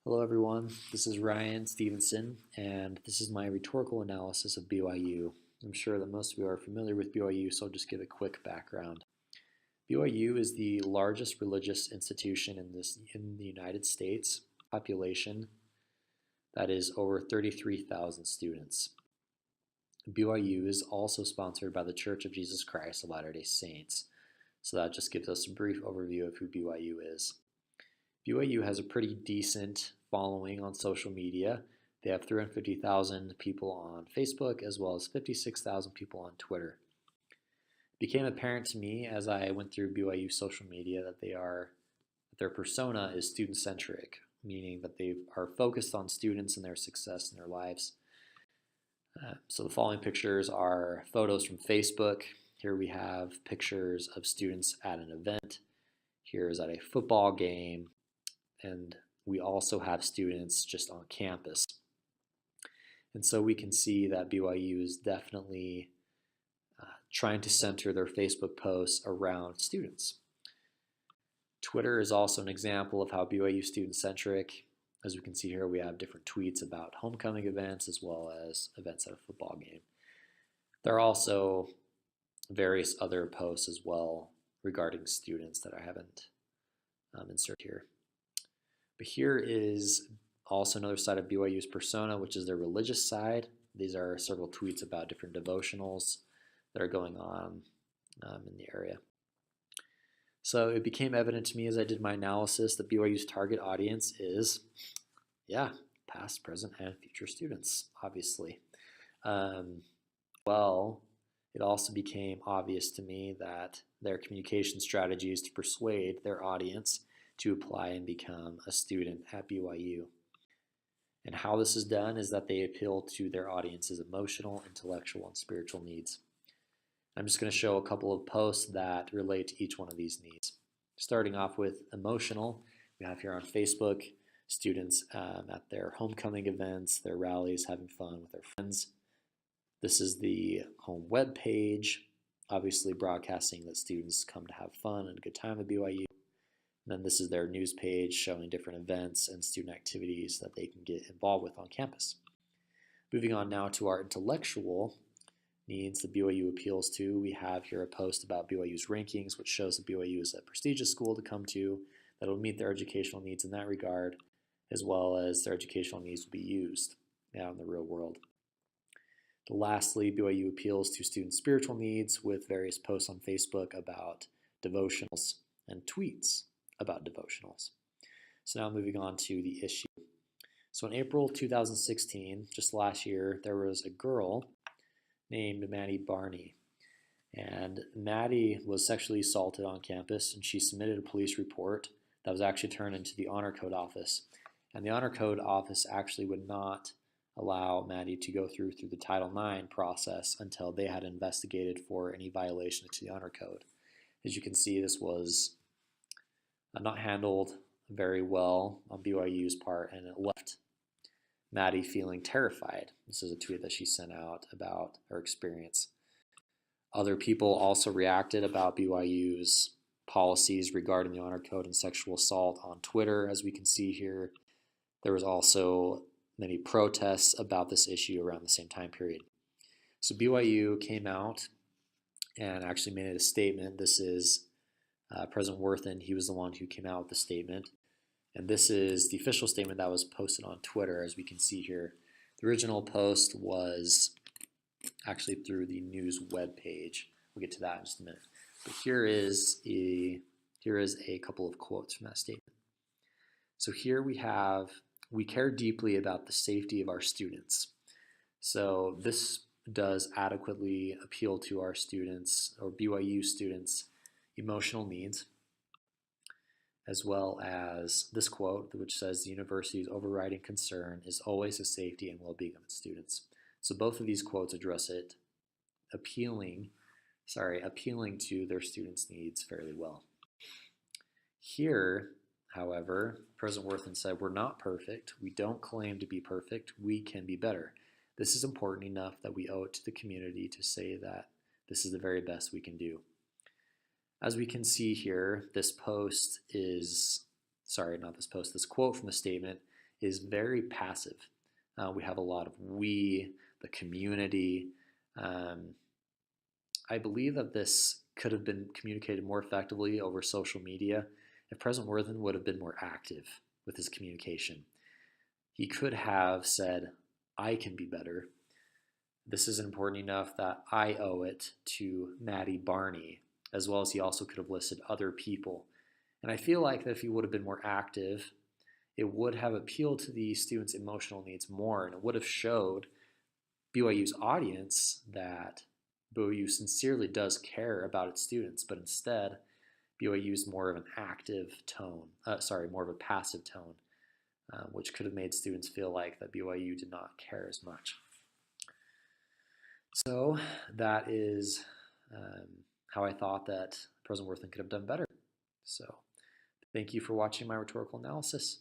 Hello, everyone. This is Ryan Stevenson, and this is my rhetorical analysis of BYU. I'm sure that most of you are familiar with BYU, so I'll just give a quick background. BYU is the largest religious institution in the United States, population that is over 33,000 students. BYU is also sponsored by the Church of Jesus Christ of Latter-day Saints, so that just gives us a brief overview of who BYU is. BYU has a pretty decent following on social media. They have 350,000 people on Facebook as well as 56,000 people on Twitter. It became apparent to me as I went through BYU social media that their persona is student-centric, meaning that they are focused on students and their success in their lives. So the following pictures are photos from Facebook. Here we have pictures of students at an event. Here is at a football game. And we also have students just on campus. And so we can see that BYU is definitely trying to center their Facebook posts around students. Twitter is also an example of how BYU is student-centric. As we can see here, we have different tweets about homecoming events as well as events at a football game. There are also various other posts as well regarding students that I haven't inserted here. But here is also another side of BYU's persona, which is their religious side. These are several tweets about different devotionals that are going on in the area. So it became evident to me as I did my analysis that BYU's target audience is, past, present, and future students, obviously. It also became obvious to me that their communication strategy is to persuade their audience to apply and become a student at BYU. And how this is done is that they appeal to their audience's emotional, intellectual, and spiritual needs. I'm just going to show a couple of posts that relate to each one of these needs. Starting off with emotional, we have here on Facebook, students at their homecoming events, their rallies, having fun with their friends. This is the home web page, obviously broadcasting that students come to have fun and a good time at BYU. And then this is their news page showing different events and student activities that they can get involved with on campus. Moving on now to our intellectual needs that BYU appeals to, we have here a post about BYU's rankings, which shows that BYU is a prestigious school to come to that will meet their educational needs in that regard, as well as their educational needs will be used out in the real world. Lastly, BYU appeals to student spiritual needs with various posts on Facebook about devotionals and tweets about devotionals. So now moving on to the issue. So in April 2016, just last year, there was a girl named Maddie Barney. And Maddie was sexually assaulted on campus, and she submitted a police report that was actually turned into the Honor Code office. And the Honor Code office actually would not allow Maddie to go through the Title IX process until they had investigated for any violation to the Honor Code. As you can see, this was not handled very well on BYU's part, and it left Maddie feeling terrified. This is a tweet that she sent out about her experience. Other people also reacted about BYU's policies regarding the Honor Code and sexual assault on Twitter. As we can see here, there was also many protests about this issue around the same time period. So BYU came out and actually made a statement. This is President Worthen. He was the one who came out with the statement. And this is the official statement that was posted on Twitter, as we can see here. The original post was actually through the news web page. We'll get to that in just a minute. But here is a couple of quotes from that statement. So here we have, we care deeply about the safety of our students. So this does adequately appeal to our students, or BYU students' emotional needs, as well as this quote, which says the university's overriding concern is always the safety and well-being of its students. So both of these quotes address it, appealing to their students' needs fairly well. Here, however, President Worthen said, "We're not perfect. We don't claim to be perfect. We can be better. This is important enough that we owe it to the community to say that this is the very best we can do." As we can see here, this quote from the statement is very passive. We have a lot of we, the community. I believe that this could have been communicated more effectively over social media if President Worthen would have been more active with his communication. He could have said, I can be better. This isn't important enough that I owe it to Maddie Barney, as well as he also could have listed other people. And I feel like that if he would have been more active, it would have appealed to the students' emotional needs more, and it would have showed BYU's audience that BYU sincerely does care about its students, but instead, BYU used more of an active tone, more of a passive tone, which could have made students feel like that BYU did not care as much. So that is how I thought that President Worthen could have done better. So thank you for watching my rhetorical analysis.